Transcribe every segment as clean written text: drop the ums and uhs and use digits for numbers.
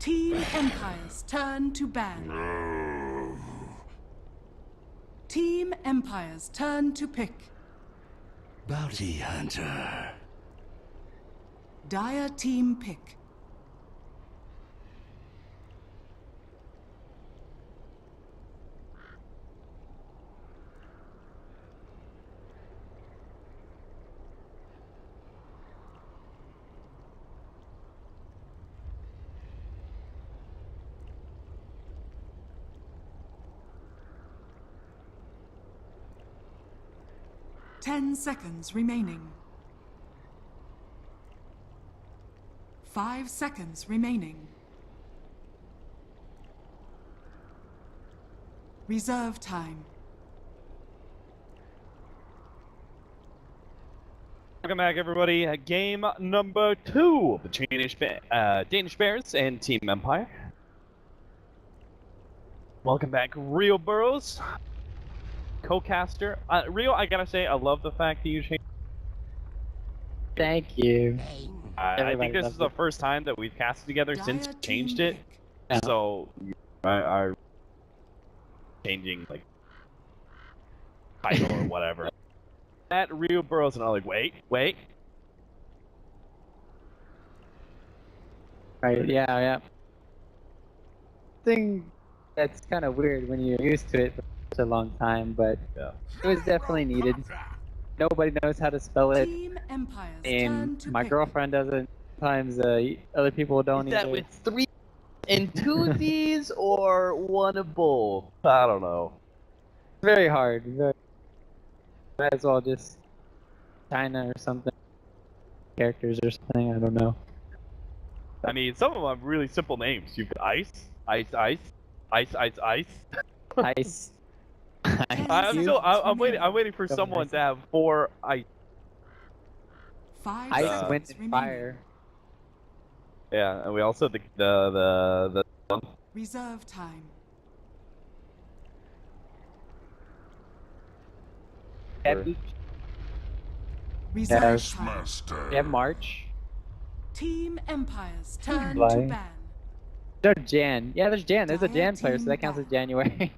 Team Empire's turn to ban. No. Team Empire's turn to pick. Bounty Hunter. Dire team pick. Ten seconds remaining. 5 seconds remaining. Reserve time. Welcome back, everybody. Game number 2 between Danish Bears and Team Empire. Welcome back, Rio Burrows, co-caster. Rio, I gotta say, I love the fact that you changed. Thank you. I think this is the first time that we've casted together since you changed it. Yeah. So, I changing like title or whatever. At Rio Burrows, and I'm like, wait. Right, yeah. Thing that's kind of weird when you're used to it for such a long time, but Yeah. it was definitely needed. Nobody knows how to spell it, Team Empire's turn and to my pick. girlfriend doesn't. Sometimes other people don't Is that either. with 3 and 2 D's or one of both? I don't know. Very hard. Might as well just China or something. Characters or something, I don't know. I mean, some of them have really simple names. You've got Ice. Ice. I'm waiting for someone to have 4 Ice. 5 Ice, seconds wind, and remaining. fire. Yeah, and we also have the Reserve time. Epic. Reserve Yes. time. Master. Yeah, March. Team Empire's turn July. to ban. There's Jan. Yeah, there's Jan. There's a Dire Jan player, so team that counts as ban. January.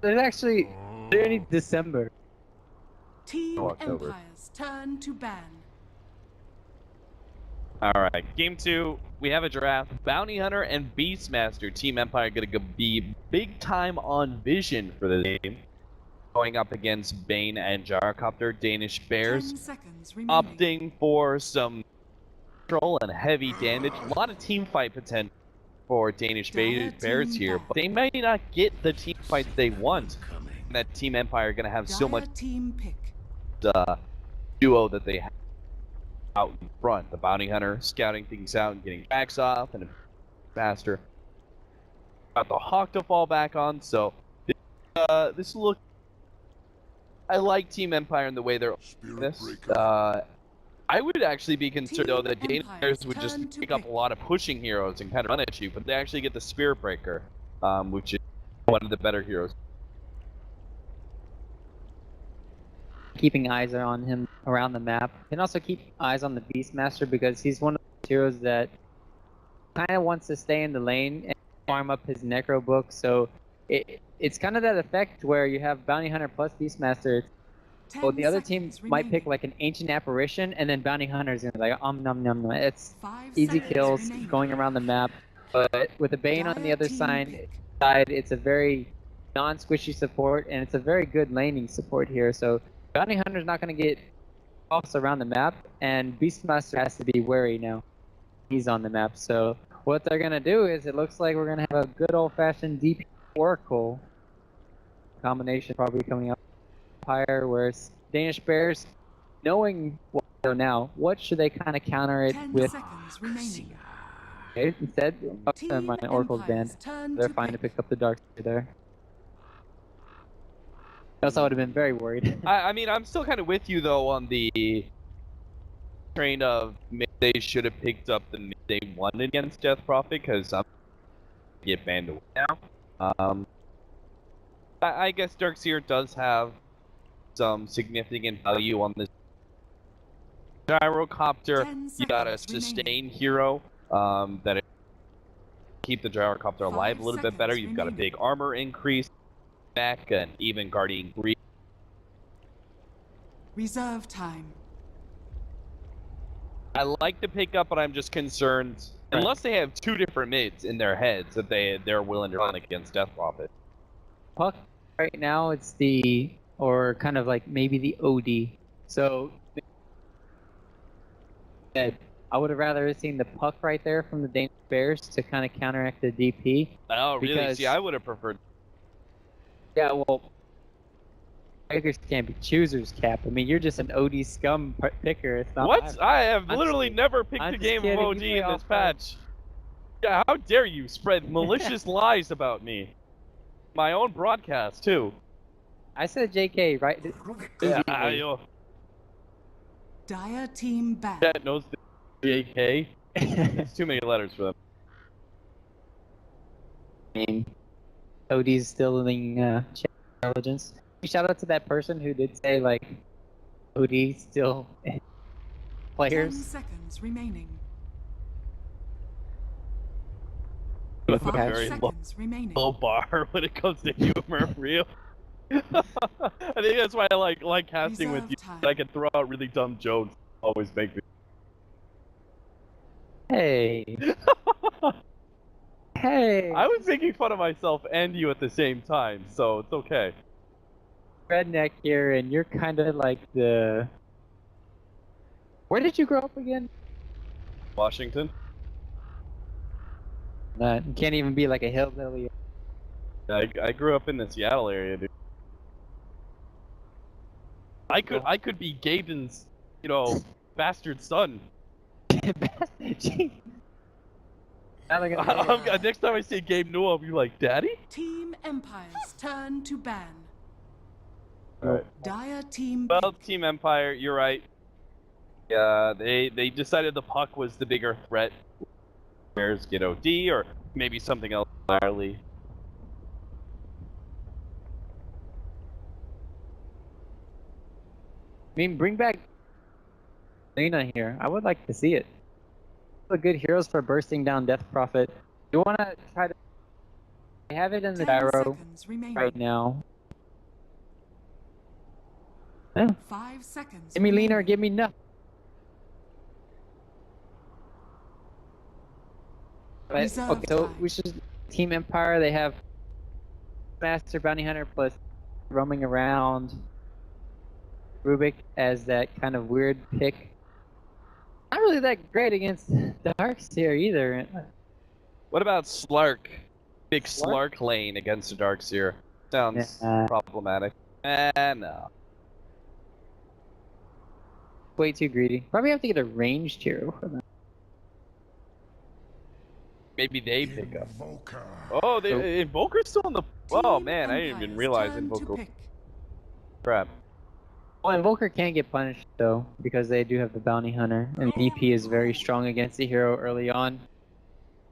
There's actually only December. Team October. Empire's turn to ban. Alright, game 2, we have a draft. Bounty Hunter and Beastmaster. Team Empire gonna be big time on vision for this game. Going up against Bane and Gyrocopter. Danish 10 Bears seconds remaining. opting for some control and heavy damage. A lot of team fight potential for Danish Dire Bears team here, back. but they may not get the team fights they want. And that Team Empire gonna have so much Dire team pick. duo that they have out in front. The Bounty Hunter scouting things out and getting tracks off, and Master got the Hawk to fall back on. So this look, I like Team Empire in the way they're this. I would actually be concerned though that Team Danish Bears would Empire's just turn to pick up a pick. lot of pushing heroes and kind of run at you, but they actually get the Spirit Breaker, which is one of the better heroes. Keeping eyes on him around the map. And also keep eyes on the Beastmaster because he's one of those heroes that kind of wants to stay in the lane and farm up his Necro book. So it's kind of that effect where you have Bounty Hunter plus Beastmaster. 10 Well, the other team seconds might pick remaining. like an Ancient Apparition, and then Bounty Hunter's gonna be like nom. It's 5 easy seconds kills remaining. going around the map. But with the Bane on the Dire other team side, pick. it's a very non-squishy support, and it's a very good laning support here. So Bounty Hunter's not gonna get off around the map, and Beastmaster has to be wary now. He's on the map. So what they're gonna do is, it looks like we're gonna have a good old-fashioned DP Oracle combination probably coming up higher, whereas Danish Bears, knowing what they know now, what should they kind of counter it 10 with? seconds remaining. Okay, instead, Team my Oracle's Empire's banned. turn They're to fine to pick up the Dark Side there. Else I would have been very worried. I mean, I'm still kind of with you though on the train of maybe they should have picked up the mid they won against Death Prophet, because I'm get banned away now. I guess Darkseer does have some significant value on this Gyrocopter. 10 You got a seconds remaining. sustain hero that keep the gyrocopter alive a little bit better. You've got a big armor increase, back, and even guarding breach. Reserve time. I like to pick up, but I'm just concerned, unless they have two different mids in their heads, that they're willing to run against Death Prophet. Puck right now, it's the, or kind of like maybe the OD. So I would have rather seen the puck right there from the Danish Bears to kind of counteract the DP. Oh, really? Because- See, I would have preferred. Yeah, well, pickers can't be choosers, Cap. I mean, you're just an OD scum picker. It's not What? I have I'm literally just- never picked I'm a just game of kidding. OD You play in this off patch. Yeah, how dare you spread malicious lies about me? My own broadcast, too. I said JK, right? Yeah, Immediately. Dire team ban. Chat knows the JK. It's too many letters for them. I mean, OD's still in chat intelligence. Shout out to that person who did say, like, OD still 10 players. seconds remaining. With a 5 very seconds remaining. low bar when it comes to humor, real. I think that's why I like casting with Reserve you. time. I can throw out really dumb jokes. Always make me. Hey. Hey. I was making fun of myself and you at the same time, so it's okay. Redneck here, and you're kind of like the. Where did you grow up again? Washington. You can't even be like a hillbilly. I grew up in the Seattle area, dude. I could be Gaben's, bastard son. Jeez. Not like a- Next time I see Gabe Newell, I'll be like, Daddy? Team Empire's turn to ban. Alright. Dire team Well, pick. Team Empire, you're right. Yeah, they decided the puck was the bigger threat. Bears get OD, or maybe something else entirely. I mean, bring back Lena here. I would like to see it. The good heroes for bursting down Death Prophet. You want to try to. I have it in the 10 gyro seconds remaining. right now. 5 seconds. Give me remaining. Lena or give me nothing. But, Reserve okay, so time. we should Team Empire. They have Master Bounty Hunter plus roaming around. Rubik as that kind of weird pick. Not really that great against Darkseer either. What about Slark? Big Slark? Slark lane against the Darkseer. Sounds Yeah. problematic. No. Way too greedy. Probably have to get a ranged hero for that. Maybe they pick up. Invoker. Oh, Nope. Invoker's still on the. Oh Team man, I didn't even Empire's realize turn to Invoker. pick. Crap. Well, Invoker can't get punished though, because they do have the Bounty Hunter, and DP is very strong against the hero early on.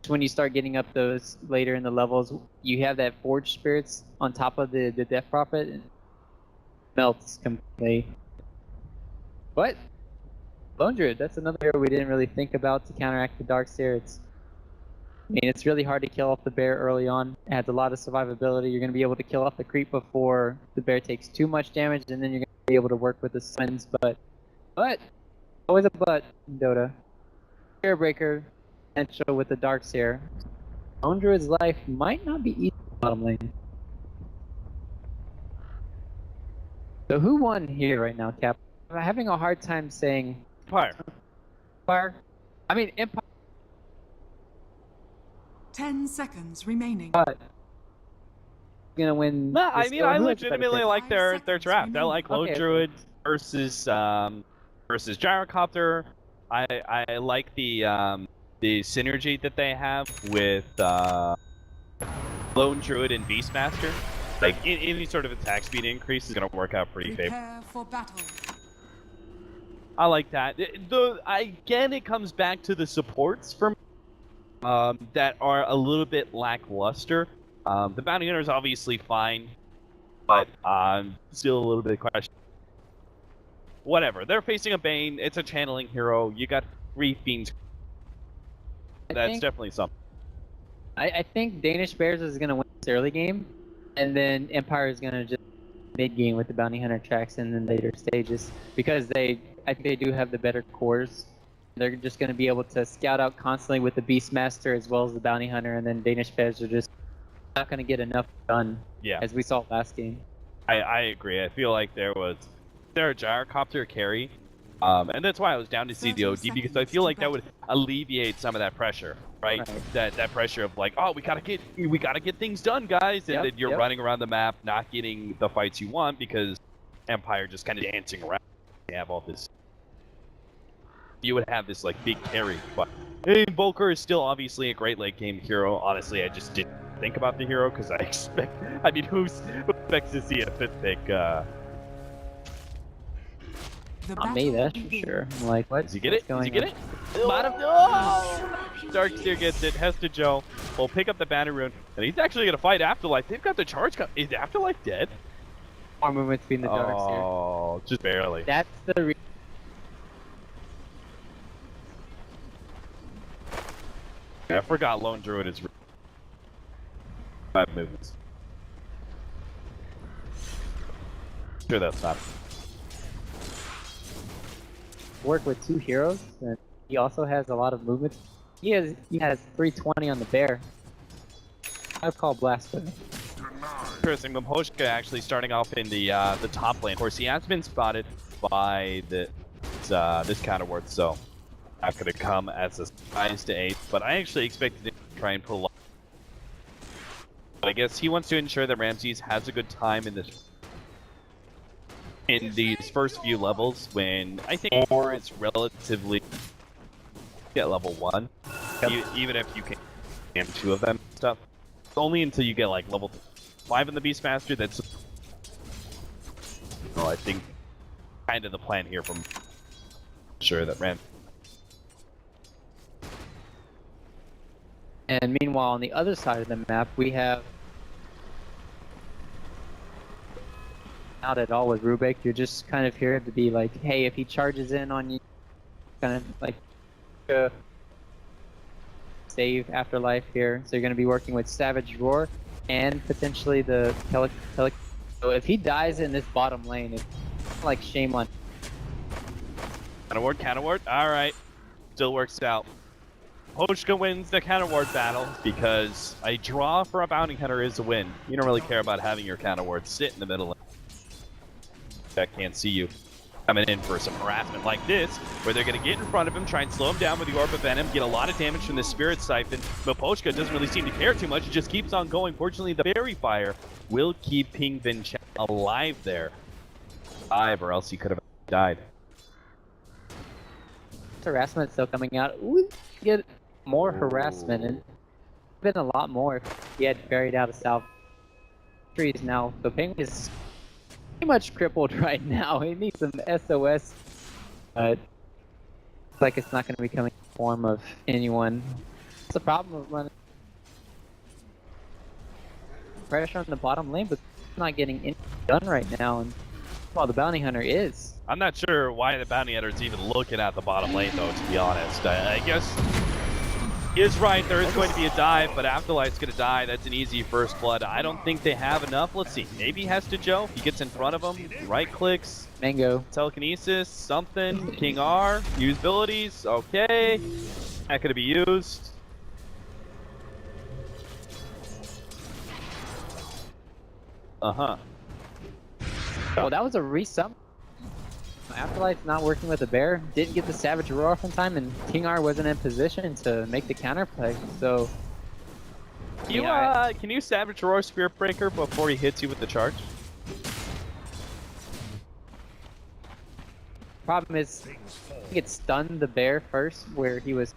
When you start getting up those later in the levels, you have that Forge Spirits on top of the Death Prophet, and melts completely. But Lone Druid, that's another hero we didn't really think about to counteract the Darkseer. It's really hard to kill off the bear early on. It has a lot of survivability. You're going to be able to kill off the creep before the bear takes too much damage, and then you're going to be able to work with the summons. But, always a but in Dota. Airbreaker potential with the Darkseer. Lone Druid's life might not be easy bottom lane. So who won here right now, Cap? I'm having a hard time saying Empire. Empire. I mean Empire, 10 seconds remaining. but gonna win. No, I this- mean or I who has the better legitimately pick? like their 5 seconds draft. I remaining. like Lone Okay. Druid versus Gyrocopter. I like the synergy that they have with Lone Druid and Beastmaster. Like any sort of attack speed increase is gonna work out pretty favorable. Prepare for battle. I like that. Again, it comes back to the supports for me, that are a little bit lackluster. The Bounty Hunter is obviously fine, but still a little bit questionable. Whatever. They're facing a Bane. It's a channeling hero. You got 3 Fiends. I That's think- definitely something. I think Danish Bears is gonna win this early game, and then Empire is gonna just mid game with the Bounty Hunter tracks in the later stages because I think they do have the better cores. They're just gonna be able to scout out constantly with the Beastmaster as well as the Bounty Hunter, and then Danish Bears are just not gonna get enough done. Yeah. As we saw last game. I agree. I feel like there a gyrocopter carry, and that's why I was down to see the OD because I feel like that would alleviate some of that pressure, right? That pressure of like, oh, we gotta get things done, guys, and then you're running around the map, not getting the fights you want because Empire just kind of dancing around. They have all this. You would have this like big carry, but hey, Volker is still obviously a great late game hero. Honestly, I just didn't think about the hero because I mean, who expects to see a 5th pick? Not me, that's for sure. I'm like, what? Does he get it? Does he get it? Bottom. Darkseer gets it. Hester Joe will pick up the banner rune, and he's actually gonna fight Afterlife. They've got the charge. Is Afterlife dead? More movement between the Darkseer. Oh, just barely. That's the. I forgot Lone Druid is 5 movements. Sure, that's not. Work with 2 heroes, and he also has a lot of movement. He has 320 on the bear. I'd call Blasphemy. Interesting. Maposhka actually starting off in the top lane. Of course, he has been spotted by this counterward, so not going to come as a surprise to 8. But I actually expected him to try and pull off. But I guess he wants to ensure that Ramses has a good time in these first few levels when I think more is relatively at level 1. Even if you can jam 2 of them and stuff. Only until you get like level 5 in the Beastmaster that's I think kind of the plan here from sure that Ram. And meanwhile on the other side of the map we have not at all with Rubik. You're just kind of here to be like, hey, if he charges in on you, kind of like save Afterlife here. So you're going to be working with Savage Roar and potentially the Tele. So if he dies in this bottom lane, it's like shame on. Counterward. All right, still works out. Poshka wins the counterward battle because a draw for a bounty hunter is a win. You don't really care about having your counterward sit in the middle lane. That can't see you coming in for some harassment like this, where they're going to get in front of him, try and slow him down with the Orb of Venom, get a lot of damage from the Spirit Siphon. But Poshka doesn't really seem to care too much, he just keeps on going. Fortunately, the Fairy Fire will keep Ping Vincent alive there. Or else he could have died. Harassment still coming out. We get more harassment, and been a lot more if he had buried out of South trees now. So Ping is pretty much crippled right now. He needs some SOS, but it's like it's not going to be coming in the form of anyone. It's the problem of running pressure on the bottom lane, but not getting anything done right now. And well, the Bounty Hunter is. I'm not sure why the Bounty Hunter is even looking at the bottom lane, though, to be honest. I guess he is right. There is going to be a dive, but Afterlife's going to die. That's an easy first blood. I don't think they have enough. Let's see. Maybe Hester Joe. He gets in front of him. Right-clicks. Mango. Telekinesis. Something. King R. Use abilities. Okay. Not going to be used. Uh-huh. Well, that was a resum. Afterlife's not working with the bear, didn't get the Savage Roar off in time, and King R wasn't in position to make the counterplay, so... Can you Savage Roar Spirit Breaker before he hits you with the charge? Problem is, he gets stunned the bear first, where he was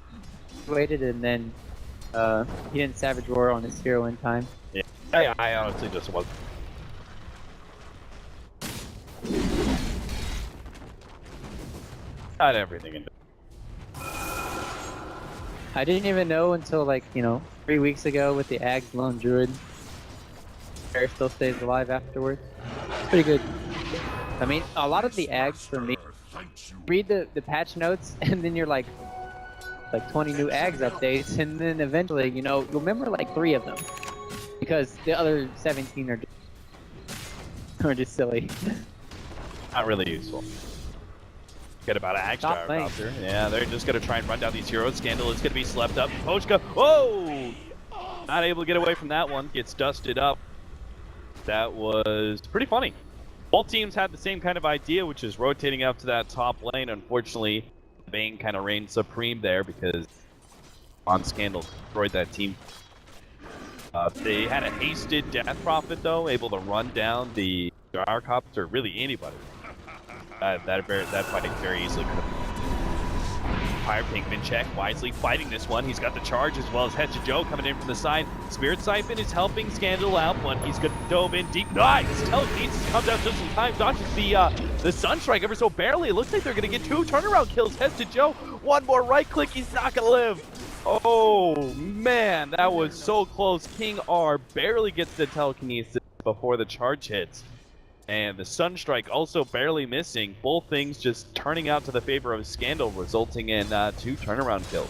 situated, and then he didn't Savage Roar on his hero in time. Yeah, I honestly just wasn't. Got everything in. I didn't even know until, like, 3 weeks ago with the Ags Lone Druid. Bear still stays alive afterwards. Pretty good. I mean, a lot of the Ags for me, read the patch notes and then you're like, like 20 new Ags updates, and then eventually, you know, you'll remember like 3 of them because the other 17 are just silly. Not really useful. Get about an Axe Top lane. Gyrocopter. Yeah, they're just gonna try and run down these heroes. Scandal is gonna be slept up. Pochka, whoa! Not able to get away from that one. Gets dusted up. That was pretty funny. Both teams had the same kind of idea, which is rotating up to that top lane. Unfortunately, Bane kind of reigned supreme there because on Scandal destroyed that team. They had a hasted Death Prophet though, able to run down the Gyrocopter, or really anybody. That fight very easily could have. Fire Pinkman check, wisely fighting this one. He's got the charge as well as Hesha Joe coming in from the side. Spirit Siphon is helping Scandal out, but he's going to dove in deep. Nice! Telekinesis comes out just in time, dodges the Sunstrike ever so barely. It looks like they're going to get 2 turnaround kills. Hesha Joe, one more right click, he's not going to live. Oh man, that was so close. King R barely gets the telekinesis before the charge hits. And the Sunstrike also barely missing. Both things just turning out to the favor of Scandal, resulting in 2 turnaround kills.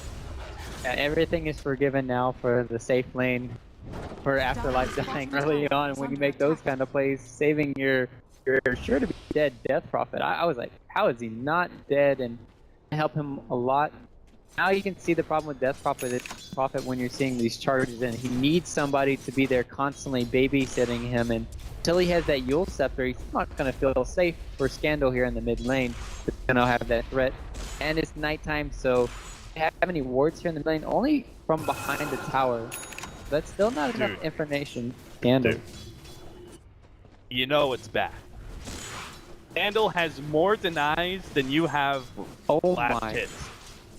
Yeah, everything is forgiven now for the safe lane, for Afterlife dying early on. When you make those kind of plays, saving your sure to be dead Death Prophet. I was like, how is he not dead? And help him a lot. Now you can see the problem with Death Prophet when you're seeing these charges, and he needs somebody to be there constantly babysitting him. And until he has that Yule Scepter, he's not going to feel safe for Scandal here in the mid lane. He's going to have that threat. And it's nighttime, so they have any wards here in the lane? Only from behind the tower. That's still not enough information. Scandal. You know it's bad. Scandal has more denies than you have last hits.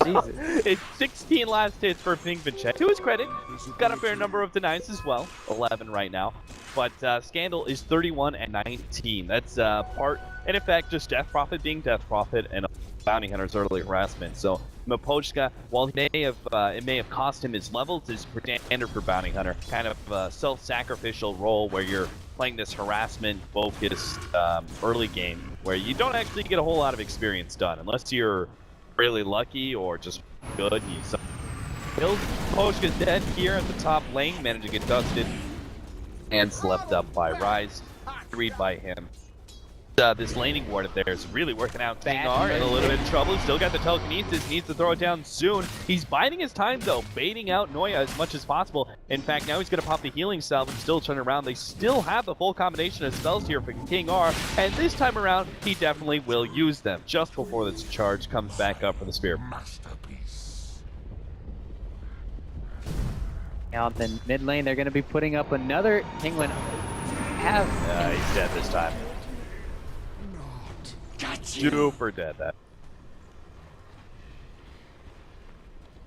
Jesus. It's 16 last hits for Pinkman. To his credit, he's got a fair number of denies as well. 11 right now. But Scandal is 31 and 19. That's part, in effect, just Death Prophet being Death Prophet and Bounty Hunter's early harassment. So Mapochka, while it may have cost him his levels, is standard for Bounty Hunter. Kind of a self-sacrificial role where you're playing this harassment-focused early game where you don't actually get a whole lot of experience done unless you're really lucky or just good. Kills. Pochka's dead here at the top lane, managed to get dusted and slept up by Rise. Read by him. This laning ward of theirs really working out. King R in a little bit of trouble. Still got the telekinesis. Needs to throw it down soon. He's biding his time though, baiting out Noya as much as possible. In fact, now he's going to pop the healing salve and still turn around. They still have the full combination of spells here for King R, and this time around, he definitely will use them just before this charge comes back up for the spear. Masterpiece. Now then, mid lane, they're going to be putting up another Penguin. He's dead this time. Got you. Super dead. That.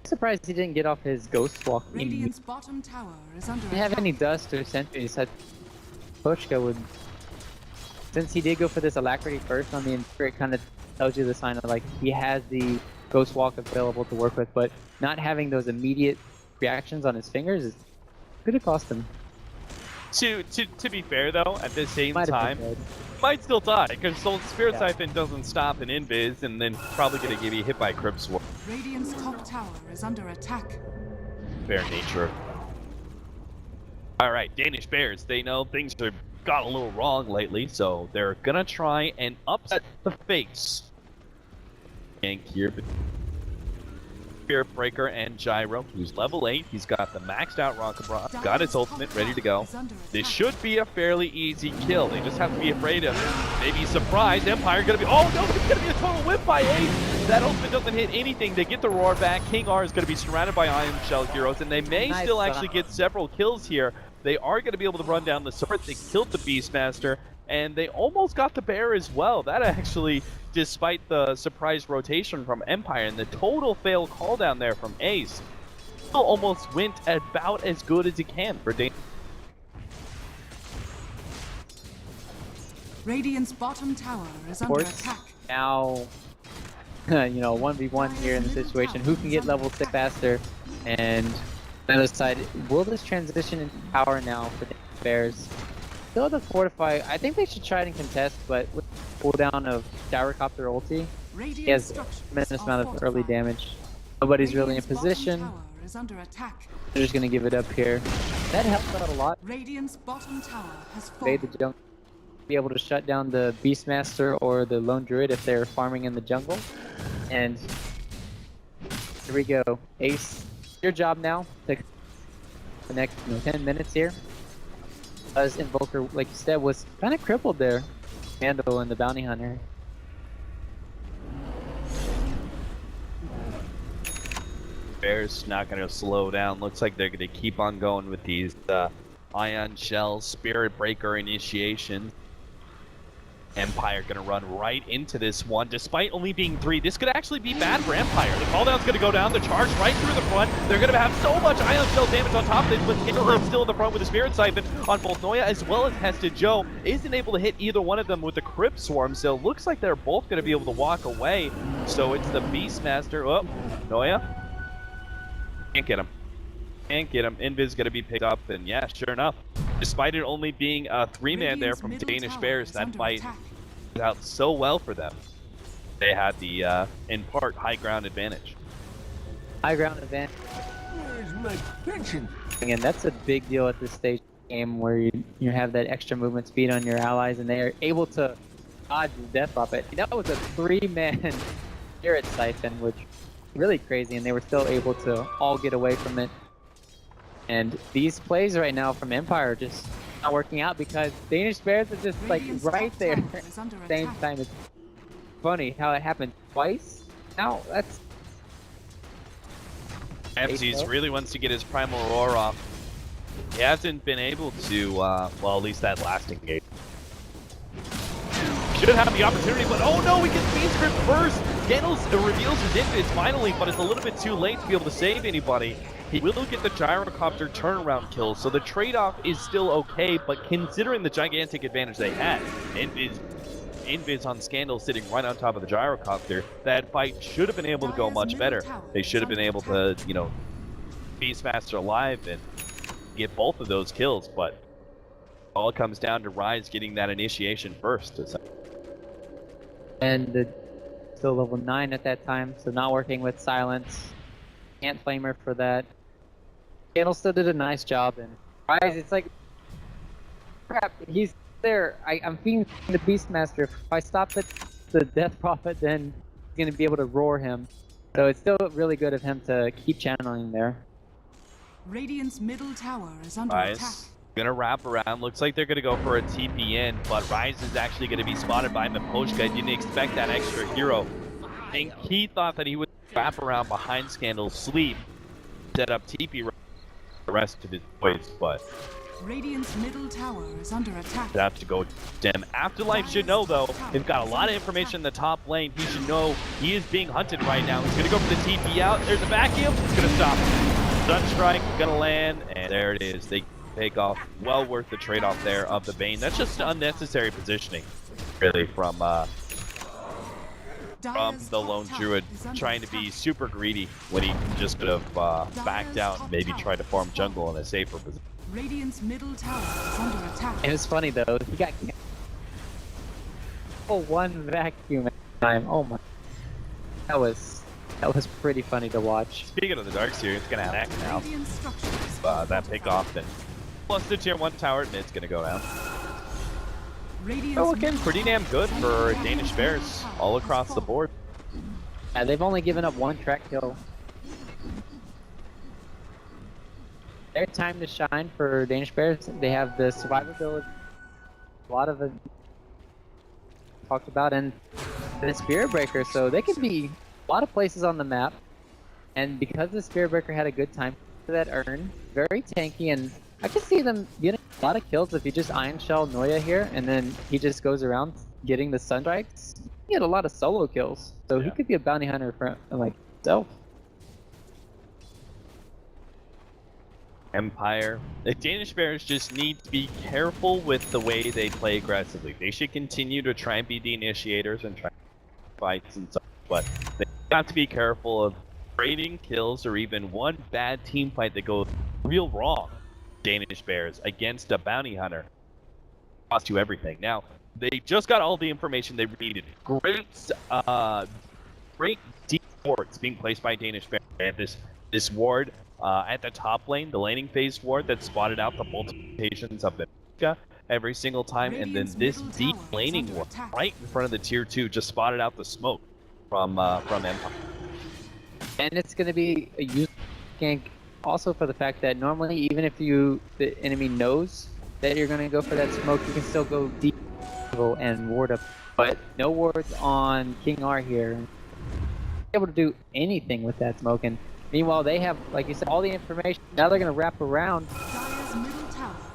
Surprised he didn't get off his Ghost Walk. He Radiant's bottom tower is under didn't have attack. any dust or sentries. I Pochka would, since he did go for this Alacrity first on the Infer, it kind of tells you the sign of like he has the Ghost Walk available to work with, but not having those immediate reactions on his fingers is could have cost him. To be fair though, at the same Might have time, been dead. might still die because Spirit Siphon doesn't stop an invis and then probably gonna get you hit by Crypt Sword. Radiant's top tower is under attack. Fair nature. Alright, Danish Bears, they know things have got a little wrong lately, so they're gonna try and upset the face. Gank here, but Spirit Breaker and Gyro, who's level 8. He's got the maxed out Rocket Bra, got his ultimate ready to go. This should be a fairly easy kill. They just have to be afraid of maybe surprise. Empire gonna be, oh no, it's gonna be a total whip by Ace. That ultimate doesn't hit anything. They get the roar back. King R is gonna be surrounded by Iron Shell heroes, and they may still actually get several kills here. They are gonna be able to run down the sword. They killed the Beastmaster, and they almost got the bear as well. That actually, despite the surprise rotation from Empire and the total fail call down there from Ace, still almost went about as good as he can for Danish. Radiant's bottom tower is under attack. Now, you know, 1v1 here in the situation. Who can get level 6 faster? And on the other side, will this transition into power now for the Bears? Still the Fortify. I think they should try it and contest, but with the cooldown of Gyrocopter ulti, he has a tremendous amount of early damage. Nobody's really in Radiant's bottom position. tower is under attack. They're just gonna give it up here. That helped out a lot. Radiant's bottom tower has Made fallen. the jungle be able to shut down the Beastmaster or the Lone Druid if they're farming in the jungle. And here we go. Ace, your job now to the next 10 minutes here. As Invoker, like you said, was kind of crippled there. Vandal and the Bounty Hunter. Bears not going to slow down. Looks like they're going to keep on going with these Ion Shell, Spirit Breaker initiations. Empire going to run right into this one, despite only being 3. This could actually be bad for Empire. The calldown's going to go down, the charge right through the front. They're going to have so much Ion Shell damage on top of it, but Skittle still in the front with the Spirit Siphon on both Noya as well as Hested Joe. Isn't able to hit either one of them with the Crypt Swarm, so it looks like they're both going to be able to walk away. So it's the Beastmaster. Oh, Noya. Can't get him. Can't get him. Invis going to be picked up, and yeah, sure enough. Despite it only being a 3-man there from Danish Bears, that fight worked out so well for them. They had the, in part, high ground advantage. High ground advantage. Where's my pension? Again, that's a big deal at this stage of the game where you have that extra movement speed on your allies and they are able to dodge the Death Puppet. That was a 3-man Spirit Siphon, which is really crazy, and they were still able to all get away from it. And these plays right now from Empire are just not working out because Danish Bears are just like Radiant's right top there tower at is under the same attack. time. It's funny how it happened twice. Now that's MC's really wants to get his Primal Roar off. He hasn't been able to, well, at least that last engage. Should have the opportunity, but oh no, he gets Speed Script first! Scandals reveals his invis finally, but it's a little bit too late to be able to save anybody. He will get the Gyrocopter turnaround kill, so the trade-off is still okay, but considering the gigantic advantage they had, Invis on Scandal sitting right on top of the Gyrocopter, that fight should have been able to go much better. They should have been able to, you know, Beastmaster alive and get both of those kills, but all it comes down to Rise getting that initiation first. and the still level 9 at that time, so not working with Silence. Can't flame her for that. Candle still did a nice job, and Rise, it's like crap, he's there. I'm feeding the Beastmaster. If I stop the Death Prophet, then he's gonna be able to roar him. So it's still really good of him to keep channeling there. Radiant's middle tower is under attack. Rise gonna wrap around. Looks like they're gonna go for a TP in, but Rise is actually gonna be spotted by Miposhka. Didn't expect that extra hero. I think he thought that he would wrap around behind Scandal's sleep, set up TP the rest of his boys, but Radiant's middle tower is under attack. they have to go dim. Afterlife should know though. They've got a lot of information in the top lane. He should know he is being hunted right now. He's gonna go for the TP out. There's a vacuum. It's gonna stop. Sunstrike gonna land, and there it is. They take off. Well worth the trade-off there of the Bane. That's just unnecessary positioning, really, from the Lone Druid trying to be super greedy when he just could have backed out and maybe tried to farm jungle in a safer position. Radiant's middle tower is under attack. It was funny though. He got one vacuum at a time. Oh my! That was pretty funny to watch. Speaking of the Dark Series, it's gonna have X now. Radiant structures That pick off and plus the tier 1 tower, and it's gonna go down. Radiant's Oh, again, middle pretty tower damn good is for under Danish attack. Bears all across the board. Yeah, they've only given up 1 track kill. Their time to shine for Danish Bears. They have the survivability, a lot of it talked about, and the Spirit Breaker, so they could be a lot of places on the map. And because the Spirit Breaker had a good time for that urn, very tanky, and I could see them getting a lot of kills if you just Iron Shell Noya here, and then he just goes around getting the Sunstrikes. He had a lot of solo kills, so he could be a bounty hunter for like himself. Empire. The Danish Bears just need to be careful with the way they play aggressively. They should continue to try and be the initiators and try fights and stuff, but they have to be careful of trading kills or even one bad team fight that goes real wrong. Danish Bears against a bounty hunter cost you everything. Now, they just got all the information they needed. Great great deep wards being placed by Danish Bears. They have this ward at the top lane, the laning phase ward that spotted out the multiplications of the every single time, and then this deep laning ward right in front of the tier 2 just spotted out the smoke from Empire. And it's going to be a useful gank also for the fact that normally, even if the enemy knows that you're going to go for that smoke, you can still go deep and ward up. But no wards on King R here. Able to do anything with that smoke, and meanwhile they have, like you said, all the information. Now they're going to wrap around.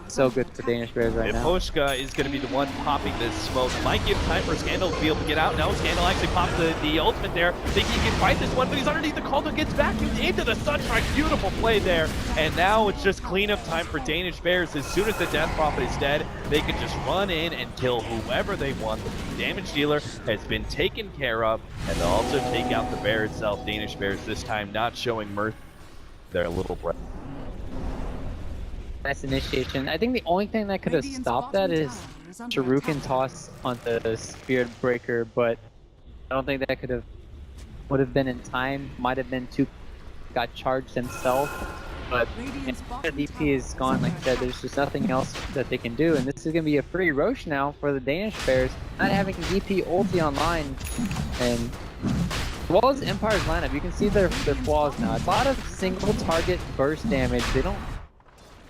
So good for Danish Bears right now. Poshka is going to be the one popping this smoke. Might give time for Scandal to be able to get out. No, Scandal actually pops the ultimate there. Thinking he can fight this one, but he's underneath the cauldron, gets back into the Sunstrike. Beautiful play there. And now it's just cleanup time for Danish Bears. As soon as the Death Prophet is dead, they can just run in and kill whoever they want. The damage dealer has been taken care of, and they'll also take out the bear itself. Danish Bears this time not showing mercy. They're a little breath. Nice initiation. I think the only thing that could have stopped that is Shuriken toss on the Spirit Breaker, but I don't think that would have been in time. Might have been too got charged himself, but the DP is gone. Like I said, there's just nothing else that they can do, and this is gonna be a free Roche now for the Danish Bears, not having DP ulti online, and as well as Empire's lineup, you can see their flaws now. A lot of single target burst damage.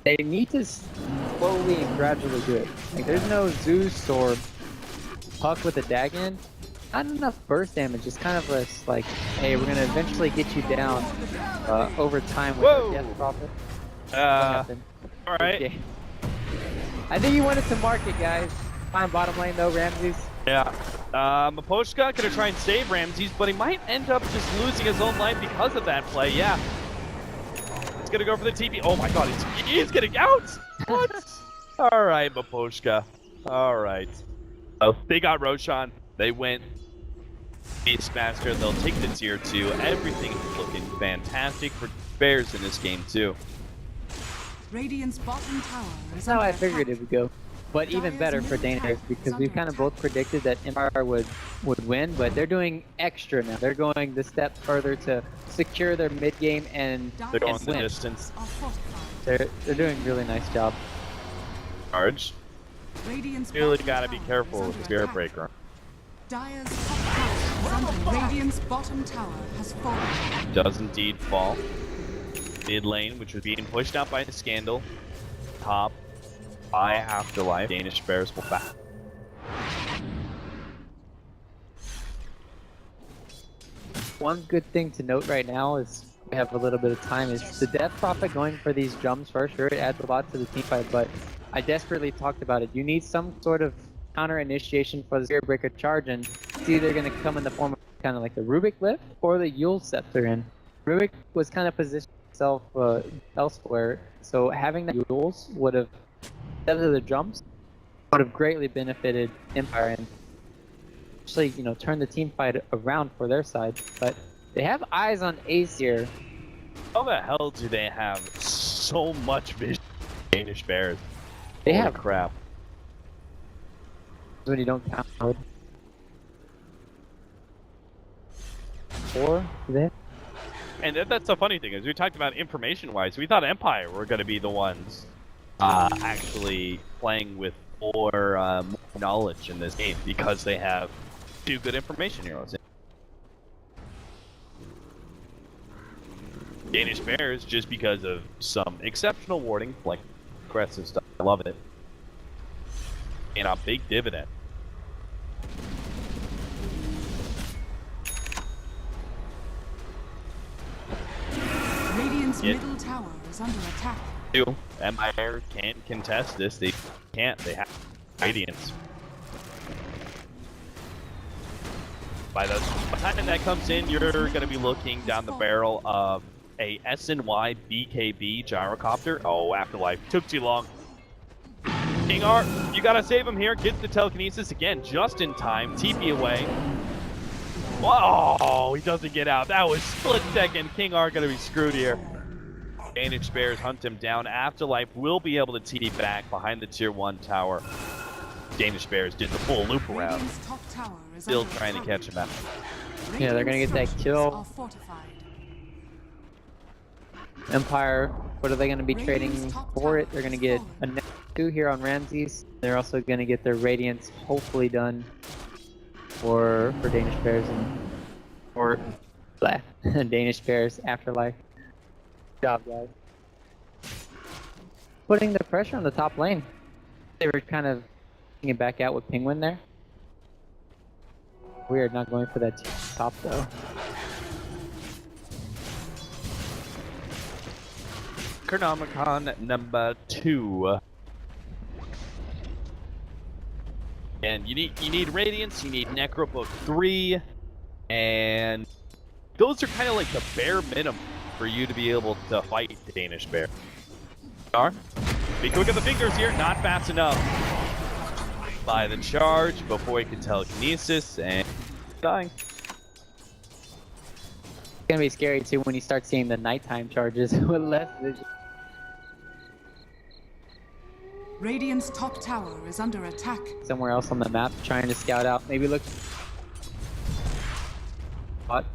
They need to slowly and gradually do it. Like, there's no Zeus or Puck with a Dagon. Not enough burst damage. It's kind of just like, hey, we're gonna eventually get you down over time with the Death Prophet. All right. Okay. I think he wanted to market, guys. Fine bottom lane though, Ramses. Yeah. Maposhka gonna try and save Ramses, but he might end up just losing his own life because of that play. Yeah. He's gonna go for the TP. Oh my god, he's getting out! What? Alright, Maposhka. Alright. Oh, they got Roshan. They went Beastmaster. They'll take the tier 2. Everything is looking fantastic for Bears in this game too. Radiant's bottom tower is That's how I figured it would go. But even better for Danish, because we've kind of both predicted that Empire would win, but they're doing extra now. They're going the step further to secure their mid game and they're going the win. distance. They're doing a really nice job. Charge. Really gotta be careful with the Spirit Breaker. Dire's top tower is under Radiant's bottom tower has fallen. Does indeed fall. Mid lane, which was being pushed out by the Scandal. Top. By Afterlife, Danish Bears will back. One good thing to note right now is we have a little bit of time is the Death Prophet going for these jumps first. Sure, it adds a lot to the team fight, but I desperately talked about it. You need some sort of counter initiation for the Spirit Breaker charge, and it's either going to come in the form of kind of like the Rubik Lift or the Yule Scepter. And Rubik was kind of positioned itself elsewhere, so having the Yules would have, instead of the jumps, would have greatly benefited Empire and actually, you know, turn the team fight around for their side. But they have eyes on Ace here. How the hell do they have so much vision? Danish Bears. They Holy have crap. when you don't count. Or they. And that's the funny thing is we talked about information-wise. We thought Empire were going to be the ones actually playing with more knowledge in this game because they have 2 good information heroes. Danish Bears, just because of some exceptional warding, like aggressive stuff, I love it, and a big dividend. Radiant's middle tower is under attack. Empire can't contest this. They can't. They have Radiance. By the time that comes in, you're going to be looking down the barrel of a SNY BKB gyrocopter. Oh, Afterlife. Took too long. King R, you got to save him here. Gets the telekinesis again, just in time. TP away. Whoa, he doesn't get out. That was split second. King R going to be screwed here. Danish Bears hunt him down. Afterlife will be able to TP back behind the tier 1 tower. Danish Bears did the full loop around. Still trying to catch him out. Yeah, they're gonna get that Radiant kill. structures are fortified. Empire, what are they gonna be trading Radiant's top for tower it? They're gonna has get fallen. a net 2 here on Ramses. They're also gonna get their Radiance hopefully done for Danish Bears and or blah, Danish Bears Afterlife. Good job, guys. Putting the pressure on the top lane. They were kind of taking it back out with Penguin there. Weird, not going for that top though. Chronomicon number 2. And you need Radiance, you need Necrobook 3, and those are kind of like the bare minimum for you to be able to fight the Danish Bear. Be quick on the fingers here, not fast enough. By the charge before he can telekinesis and dying. It's gonna be scary too when you start seeing the nighttime charges with less vision. Radiant's top tower is under attack. Somewhere else on the map, trying to scout out. Maybe look. What?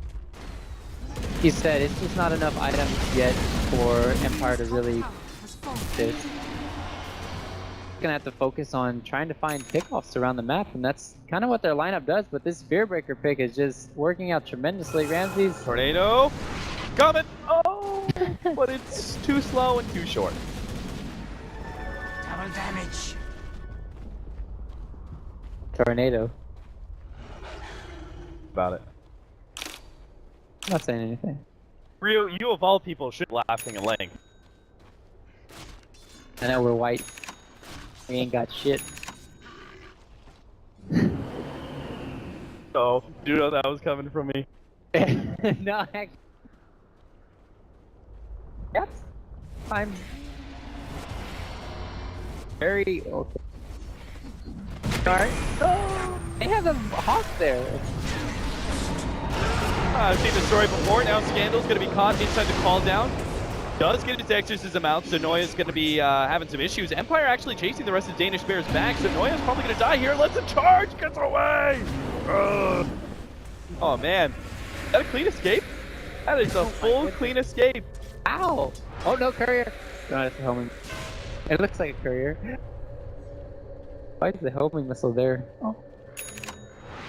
He said it's just not enough items yet for Empire to really Tower has fallen. this. Gonna have to focus on trying to find pickoffs around the map, and that's kind of what their lineup does. But this Fear Breaker pick is just working out tremendously. Ramses, Tornado coming! Oh! But it's too slow and too short. Double damage. Tornado. About it. I'm not saying anything. Ryu, you of all people should be laughing and laying. I know we're white. We ain't got shit. Oh, you know that was coming from me. No, actually. Yep. I'm very okay. Sorry. Oh, they have a hawk there. I've seen the story before. Now Scandal's going to be caught inside the call down. Does get his exorcism out, so Noya's going to be having some issues. Empire actually chasing the rest of Danish Bears back, so Noya's probably going to die here. Let's charge! Gets away! Ugh. Oh man. Is that a clean escape? That is a full clean escape. Ow! Oh no, courier! No, that's a homing. It looks like a courier. Why is the homing missile there? Oh.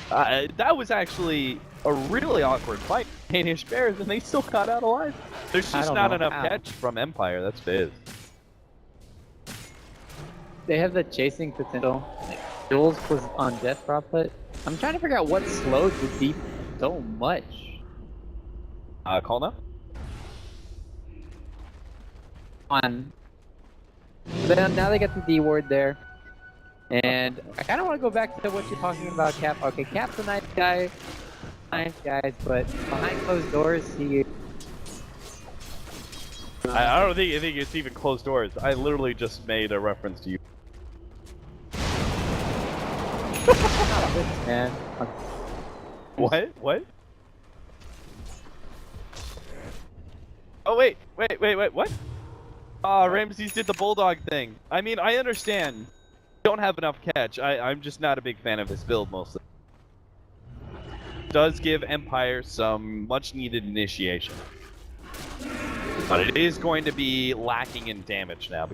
That was actually a really awkward fight. Danish Bears, and they still got out alive. There's just not enough catch from Empire, that's Fizz. They have the chasing potential. Jules was on Death Prophet. I'm trying to figure out what slowed the deep so much. Call now? On. Then now they got the D word there. And I kind of want to go back to what you're talking about, Cap. Okay, Cap's a nice guy. Nice guys, but behind closed doors, he... I don't think it's even closed doors. I literally just made a reference to you. Man. What? What? Oh wait, what? Ramses did the bulldog thing. I mean, I understand. Don't have enough catch. I'm just not a big fan of this build mostly. Does give Empire some much needed initiation. But it is going to be lacking in damage now.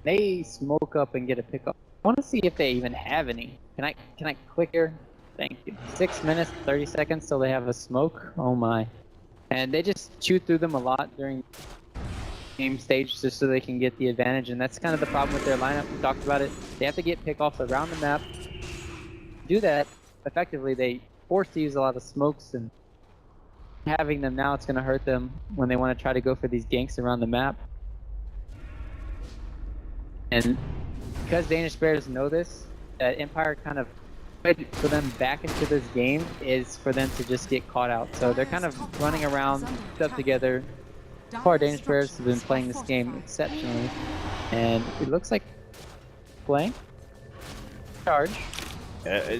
They smoke up and get a pickup. I want to see if they even have any. Can I click here? Thank you. 6 minutes, 30 seconds till they have a smoke. Oh my. And they just chew through them a lot during game stage just so they can get the advantage, and that's kind of the problem with their lineup. We talked about it. They have to get pickoffs around the map. Do that effectively, they forced to use a lot of smokes, and having them now, it's going to hurt them when they want to try to go for these ganks around the map. And because Danish Bears know this, that Empire kind of put for them back into this game is for them to just get caught out. So they're kind of running around, stuff together. So far, Danish Bears have been playing this game exceptionally, and it looks like playing charge.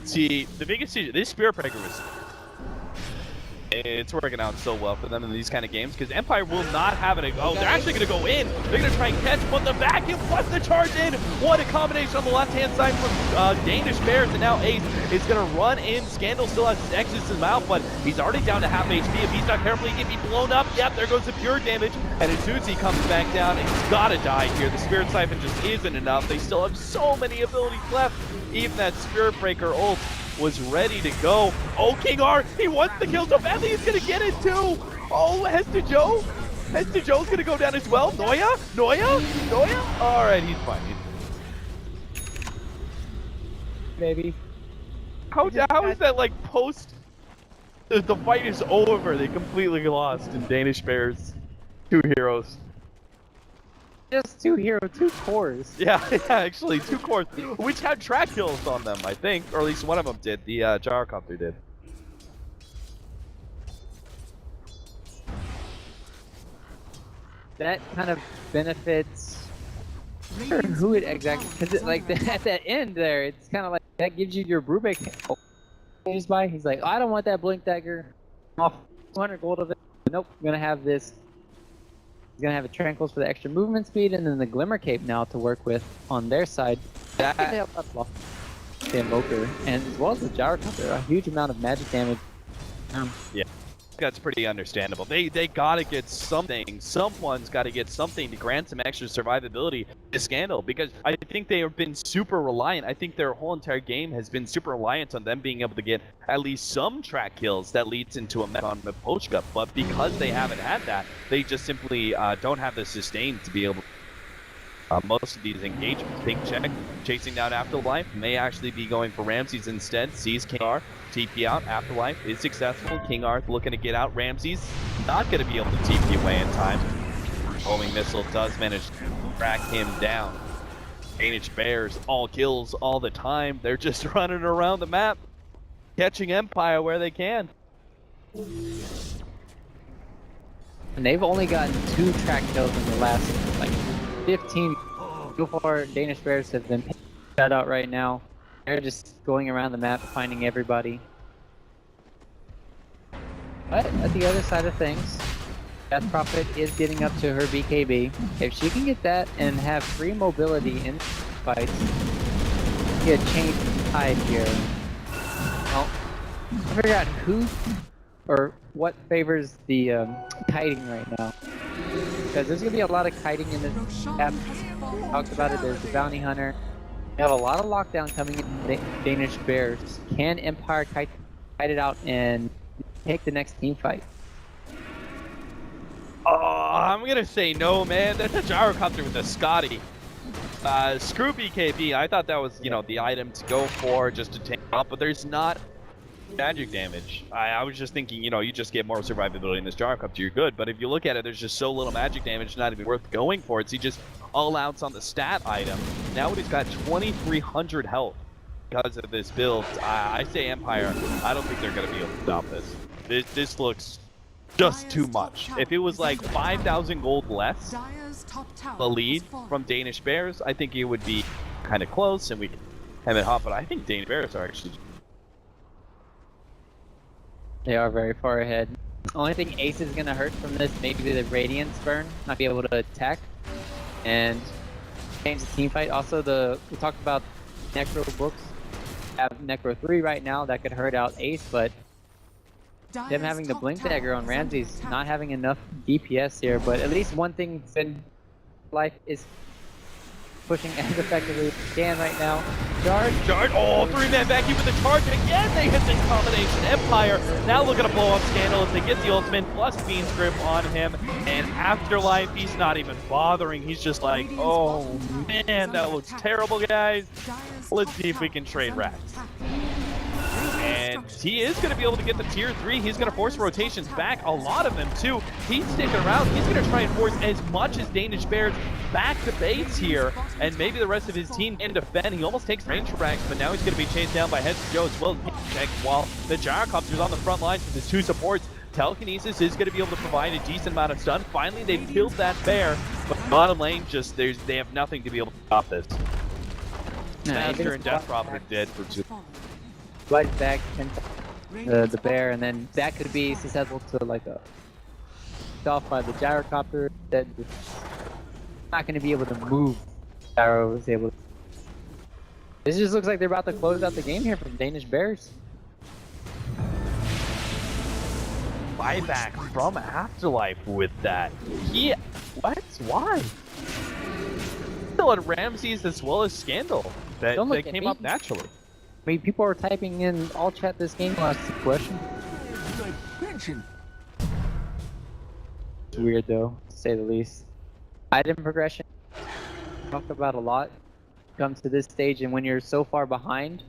See, the biggest issue, this Spirit Breaker was It's working out so well for them in these kind of games because Empire will not have it. Oh, they're actually going to go in. They're going to try and catch, but the vacuum plus the charge in. What a combination on the left-hand side from Danish Bears, and now Ace is going to run in. Scandal still has his X in his mouth, but he's already down to half HP. If he's not careful, he can be blown up. Yep, there goes the pure damage, and Azuzi comes back down, and he's got to die here. The Spirit Siphon just isn't enough. They still have so many abilities left. Even that Spirit Breaker ult was ready to go. Oh, King R, he wants the kill so badly, he's gonna get it too. Oh, Hester Joe. Hester Joe's gonna go down as well. Noya? All right, he's fine. Maybe. How is that like post? The fight is over. They completely lost in Danish Bears. 2 heroes. Just 2 heroes, 2 cores. Yeah, actually, 2 cores, which had track kills on them, I think, or at least one of them did. The gyrocopter did. That kind of benefits who it exactly, because like at that end there, it's kind of like that gives you your Brubeck. He's like, oh, I don't want that Blink Dagger. Off 200 gold of it. Nope, I'm gonna have this. He's gonna have a Tranquils for the extra movement speed, and then the Glimmer Cape now to work with on their side. That the Invoker, and as well as the Gyrocopter, a huge amount of magic damage. Yeah, that's pretty understandable. They gotta get something. Someone's gotta get something to grant some extra survivability to Scandal, because I think they have been super reliant. I think their whole entire game has been super reliant on them being able to get at least some track kills that leads into a meta on Miposhka. But because they haven't had that, they just simply don't have the sustain to be able to most of these engagements. Big check, chasing down Afterlife, may actually be going for Ramses instead, sees King R, TP out, Afterlife is successful, King R looking to get out, Ramses not going to be able to TP away in time. Homing Missile does manage to track him down. Danish Bears, all kills all the time, they're just running around the map, catching Empire where they can. And they've only gotten 2 track kills in the last, like, 15. So far, Danish Bears have been shut out right now. They're just going around the map, finding everybody. But at the other side of things, Death Prophet is getting up to her BKB. If she can get that and have free mobility in fights, get a change of tide here. Well, I figure out who or what favors the kiting right now. Because there's going to be a lot of kiting in this app. Talked about it, there's the Bounty Hunter. We have a lot of lockdown coming in Danish Bears. Can Empire kite it out and take the next team fight? Oh, I'm going to say no, man. That's a gyrocopter with a Scotty. Screw BKB. I thought that was, you know, the item to go for just to take up, but there's not magic damage. I was just thinking, you know, you just get more survivability in this gyrocopter, you're good. But if you look at it, there's just so little magic damage, not even worth going for it. So he just all outs on the stat item. Now he's got 2,300 health because of this build. I say Empire, I don't think they're going to be able to stop this. This looks just too much. If it was like 5,000 gold less, the lead from Danish Bears, I think it would be kind of close and we can have it hot. But I think Danish Bears are actually... They are very far ahead. Only thing Ace is going to hurt from this, maybe the Radiance burn, not be able to attack and change the team fight. Also, we talked about Necro books. Have Necro 3 right now, that could hurt out Ace, but them having the Blink Dagger on Ramses, not having enough DPS here. But at least one thing in life is pushing as effectively as they can right now. Charge! Oh, 3-man vacuum with the charge, and again they hit this combination. Empire now looking to blow up Scandal as they get the ultimate plus Fiend's Grip on him. And Afterlife, he's not even bothering. He's just like, oh man, that looks terrible, guys. Let's see if we can trade racks. And he is going to be able to get the tier 3. He's going to force rotations back, a lot of them too. He's sticking around. He's going to try and force as much as Danish Bears back to base here. And maybe the rest of his team can defend. He almost takes range racks, but now he's going to be chased down by Heads Joe as well as check, while the Gyrocopter's on the front lines with his 2 supports. Telekinesis is going to be able to provide a decent amount of stun. Finally, they've killed that bear, but bottom lane, just they have nothing to be able to stop this. Nah, Master and Death Prophet dead for 2. Blood back and the bear, and then that could be susceptible to like a off by the gyrocopter. That not going to be able to move. Gyro is able to. This just looks like they're about to close out the game here from Danish Bears. Buyback from Afterlife with that. Yeah, what? Why? Still at Ramses as well as Scandal. That came up naturally. I mean, people are typing in all chat this game. Ask the question. My pension. It's weird though, to say the least. Item progression. Talked about a lot. Comes to this stage, and when you're so far behind,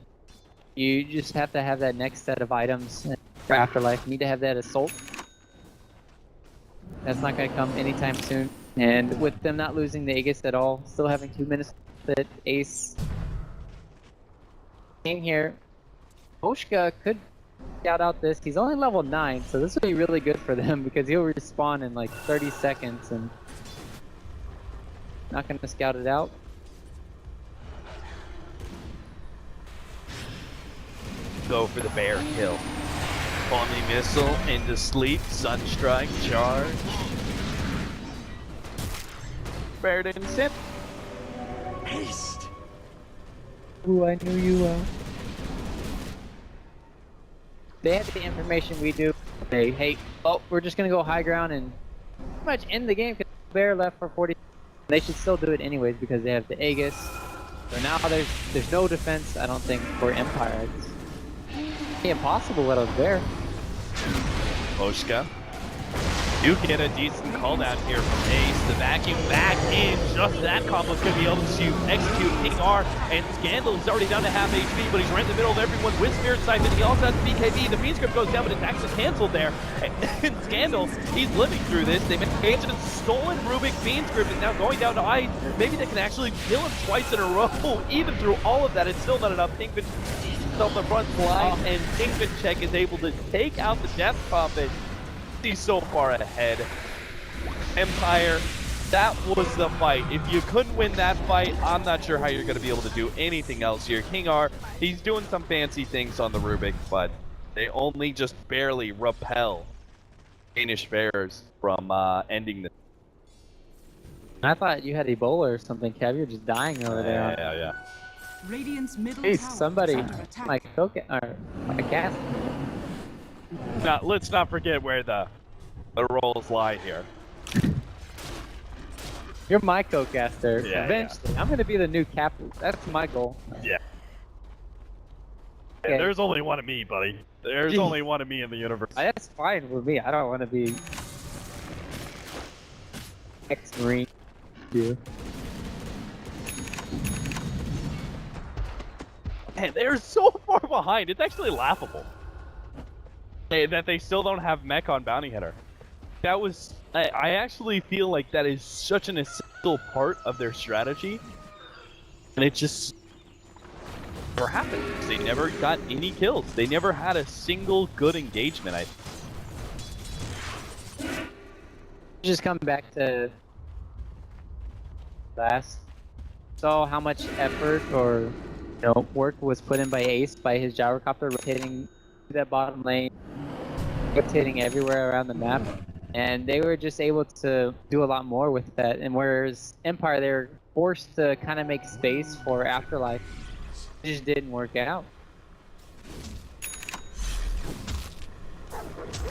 you just have to have that next set of items for Afterlife. You need to have that assault. That's not going to come anytime soon. And with them not losing the Aegis at all, still having 2 minutes that Ace came here. Oshka could scout out this. He's only level 9, so this will be really good for them because he'll respawn in like 30 seconds and not going to scout it out. Go for the bear kill. Only missile into sleep, sunstrike, charge. Bear didn't sit. Haste. Ooh, I knew you. They had the information we do. Hey, oh, we're just gonna go high ground and pretty much end the game because Bear left for 40. They should still do it anyways because they have the Aegis. So now there's no defense, I don't think, for Empire. It's impossible without Bear. Oshka. You get a decent call down here from Ace. The vacuum back in. Just that combo's going to be able to execute King R. And Scandal is already down to half HP, but he's right in the middle of everyone with Spirit Siphon. He also has the BKB. The Fiend Script goes down, but it's actually canceled there. And Scandal, he's living through this. They managed a stolen Rubik Fiend Script is now going down to Ice. Maybe they can actually kill him twice in a row. Even through all of that, it's still not enough. Pinkman on the front line, and Pinkman Check is able to take out the Death Prophet. He's so far ahead. Empire, that was the fight. If you couldn't win that fight, I'm not sure how you're going to be able to do anything else here. King R, he's doing some fancy things on the Rubik, but they only just barely repel Danish Bears from ending the. I thought you had Ebola or something, Kev. You're just dying over there. Yeah. Radiant's middle Hey, tower somebody, is under attack. my cat. Now, let's not forget where the roles lie here. You're my co-caster. Yeah, Eventually, I'm gonna be the new captain. That's my goal. Yeah. Okay. There's only one of me, buddy. There's only one of me in the universe. That's fine with me. I don't want to be ex-marine. Yeah. Man, they're so far behind. It's actually laughable that they still don't have mech on Bounty Hunter. That was... I actually feel like that is such an essential part of their strategy. And it just... never happened. They never got any kills. They never had a single good engagement. Just come back to last. Saw how much effort or work was put in by Ace by his gyrocopter rotating that bottom lane, rotating everywhere around the map, and they were just able to do a lot more with that. And whereas Empire, they're forced to kind of make space for Afterlife. It just didn't work out.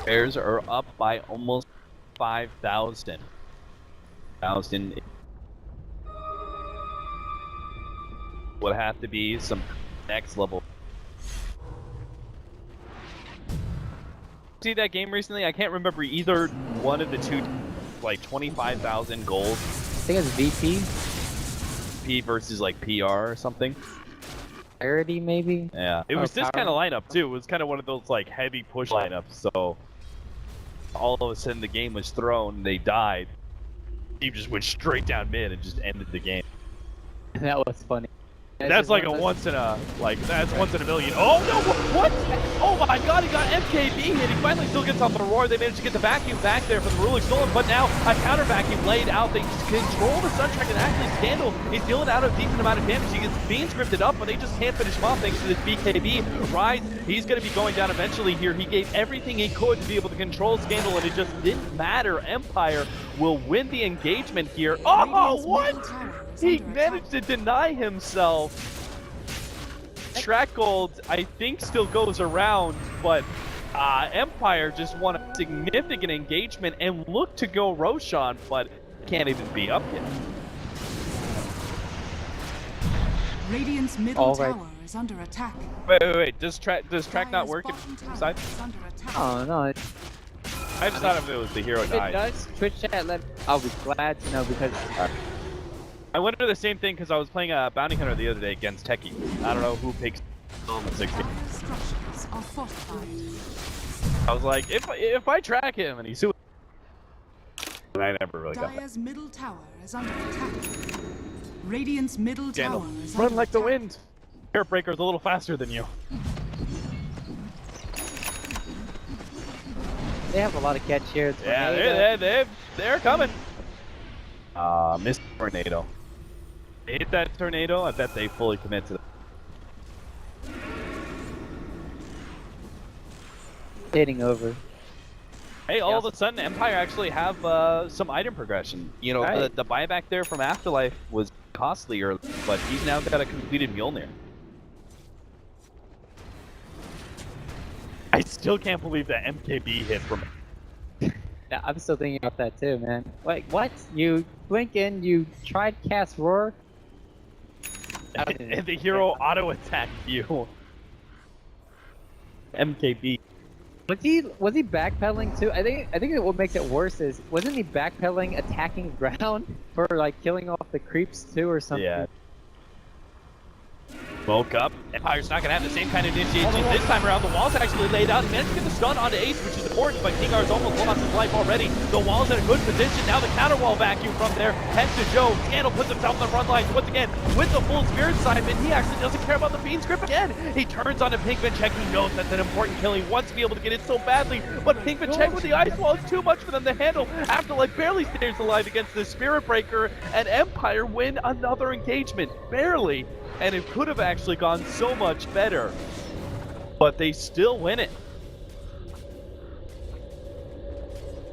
Bears are up by almost 5,000. Would have to be some next level. See that game recently? I can't remember either one of the two, like 25,000 gold. I think it's VP. P versus like PR or something. Clarity maybe? Yeah. It was this kind of lineup too. It was kind of one of those like heavy push lineups. So all of a sudden the game was thrown, they died. He just went straight down mid and just ended the game. That was funny. That's like a once in a million. Oh no! What? Oh my God! He got MKB hit. He finally still gets off the roar. They managed to get the vacuum back there from the ruling stolen, but now a counter vacuum laid out. They control the Suntrack, and actually Scandal is dealing out a decent amount of damage. He gets beam scripted up, but they just can't finish him off thanks to this BKB. Rise, he's going to be going down eventually here. He gave everything he could to be able to control Scandal, and it just didn't matter. Empire will win the engagement here. Oh, what? He managed to deny himself. Track Gold, I think, still goes around, but Empire just won a significant engagement and looked to go Roshan, but can't even be up yet. Radiant's middle tower is under attack. Wait. Does track not work inside? Oh no. I just thought if it was the hero If it died. does, Twitch chat, I'll be glad to know because I went through the same thing because I was playing a Bounty Hunter the other day against Techie. I don't know who picks on the 16. Structures are fortified. I was like, if I track him and he's suicide, I never really got that. Dire's middle tower is under attack. Radiant's middle tower is Run under like the attack. wind. Air Breaker's a little faster than you. they have a lot of catch here. Yeah, they're coming. Missed tornado. They hit that tornado. I bet they fully commit to that. Hitting over. Hey, all of a sudden, Empire actually have some item progression. You know, Right. the buyback there from Afterlife was costlier, but he's now got a completed Mjolnir. I still can't believe that MKB hit from. Yeah, I'm still thinking about that too, man. Like, what? You blink in, you tried cast roar, And the hero auto attack you. MKB. Was he backpedaling too? I think what makes it worse is wasn't he backpedaling attacking ground for like killing off the creeps too or something? Yeah. Woke up. Empire's not going to have the same kind of initiation this time around. The wall's actually laid out. He managed to get the stun onto Ace, which is important, but Kingar's almost lost his life already. The wall's in a good position. Now the counter wall vacuum from there heads to Joe. Scandal puts himself on the run lines once again with the full Spirit Siphon. He actually doesn't care about the Bean Script again. He turns on to Pinkman Check. He knows that's an important kill. He wants to be able to get it so badly, but Pinkman Check with the Ice Wall is too much for them to handle. Afterlife barely stays alive against the Spirit Breaker, and Empire win another engagement. Barely. And it could have actually gone so much better, but they still win it.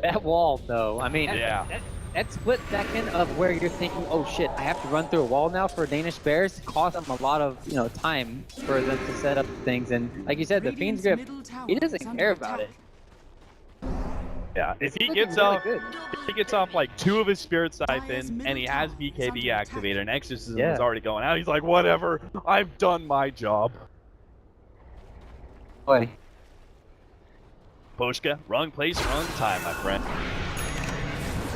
That wall, though. I mean, Yeah. that split second of where you're thinking, oh shit, I have to run through a wall now for Danish Bears, cost them a lot of time for them to set up things. And like you said, the Fiend's Grip, he doesn't care about it. Yeah, if he looking gets really off, good. if he gets off like 2 of his Spirit Siphon and he has BKB activated and Exorcism is already going out, he's like, whatever, I've done my job. Boy. Poshka, wrong place, wrong time, my friend.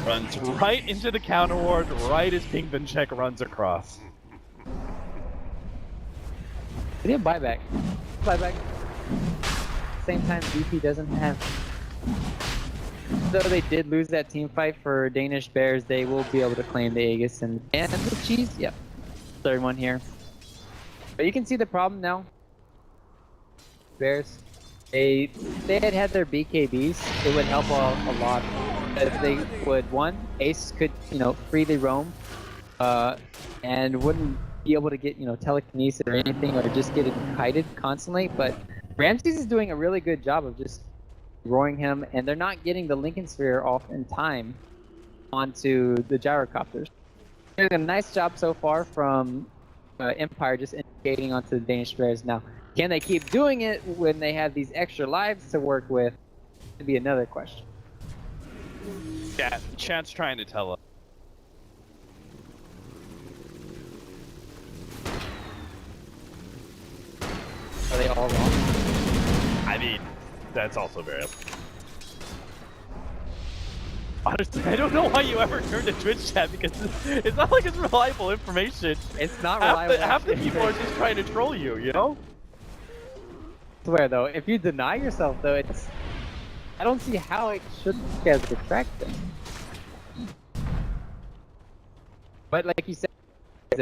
Runs right into the counter ward, right as Pinkman Check runs across. They need a buyback. Buyback. Same time, BP doesn't have. Though they did lose that team fight for Danish Bears, they will be able to claim the Aegis and the cheese. Yep. Third one here. But you can see the problem now. Bears, they had their BKBs, it would help a lot. If they would, one, Ace could, freely roam, and wouldn't be able to get, telekinesis or anything, or just get it kited constantly. But Ramses is doing a really good job of just roaring him, and they're not getting the Lincoln Sphere off in time onto the gyrocopters. Doing a nice job so far from Empire, just indicating onto the Danish Bears. Now, can they keep doing it when they have these extra lives to work with? Could be another question. Yeah, chat's trying to tell us. Are they all wrong? I mean, that's also very. Honestly, I don't know why you ever turn to Twitch chat, because it's not like it's reliable information. It's not reliable. Half the people are just trying to troll you, you know? I swear though, if you deny yourself though, I don't see how it should be as attractive. But like you said,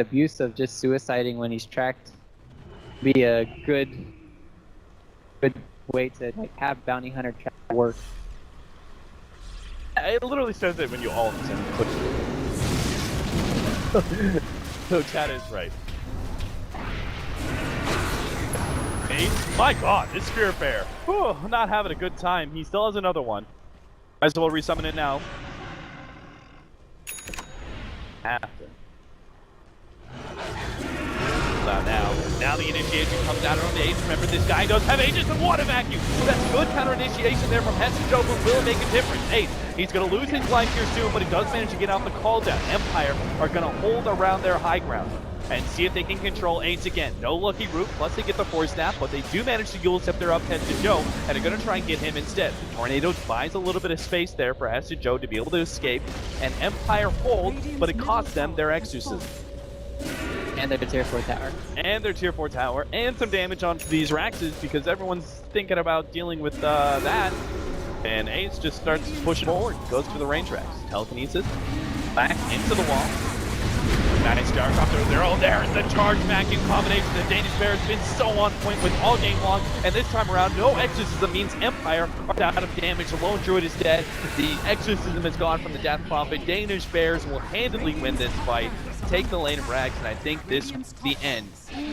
abuse of just suiciding when he's tracked be a good way to like have bounty hunter track work. It literally says it when you all put it. So Chad is right. Ace, my god, this Spear Bear. Whew, not having a good time. He still has another one. Might as well resummon it now. Have to. Now the initiation comes out on the Ace. Remember, this guy does have Aegis and Water Vacuum. So that's good counter initiation there from Hess and Joe, but will make a difference. Ace, he's going to lose his life here soon, but he does manage to get out the call down. Empire are going to hold around their high ground and see if they can control Ace again. No lucky root, plus they get the force snap, but they do manage to Yule Step their up Hess and Joe, and are going to try and get him instead. The Tornado buys a little bit of space there for Hess and Joe to be able to escape, and Empire hold, but it costs them their exorcism. And their tier 4 tower. And their tier 4 tower, and some damage onto these Raxes, because everyone's thinking about dealing with that. And Ace just starts pushing forward, goes for the range Rax. Telekinesis, back into the wall. Nice Gyrocopter there. Oh, there's the charge vacuum combination. The Danish Bear has been so on point with all game long, and this time around, no exorcism means Empire are out of damage. The Lone Druid is dead. The exorcism has gone from the Death Prophet. Danish Bears will handily win this fight, take the lane of Rags, and I think this is the end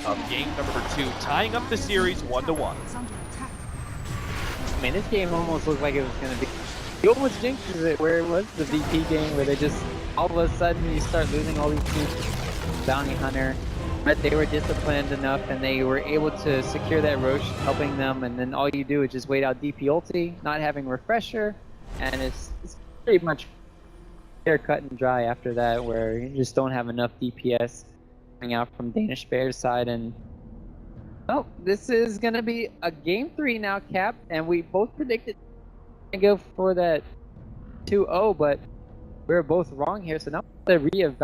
of game number 2, tying up the series 1-1. I mean, this game almost looked like it was going to be... You almost jinxes it where it was the VP game where they just, all of a sudden, you start losing all these teams. Bounty Hunter, but they were disciplined enough and they were able to secure that Roche, helping them, and then all you do is just wait out DP ulti, not having Refresher, and it's pretty much clear cut and dry after that, where you just don't have enough DPS coming out from Danish Bears side. And well, this is gonna be a game 3 now, Cap, and we both predicted to go for that 2-0, but we were both wrong here, so now we have to reevaluate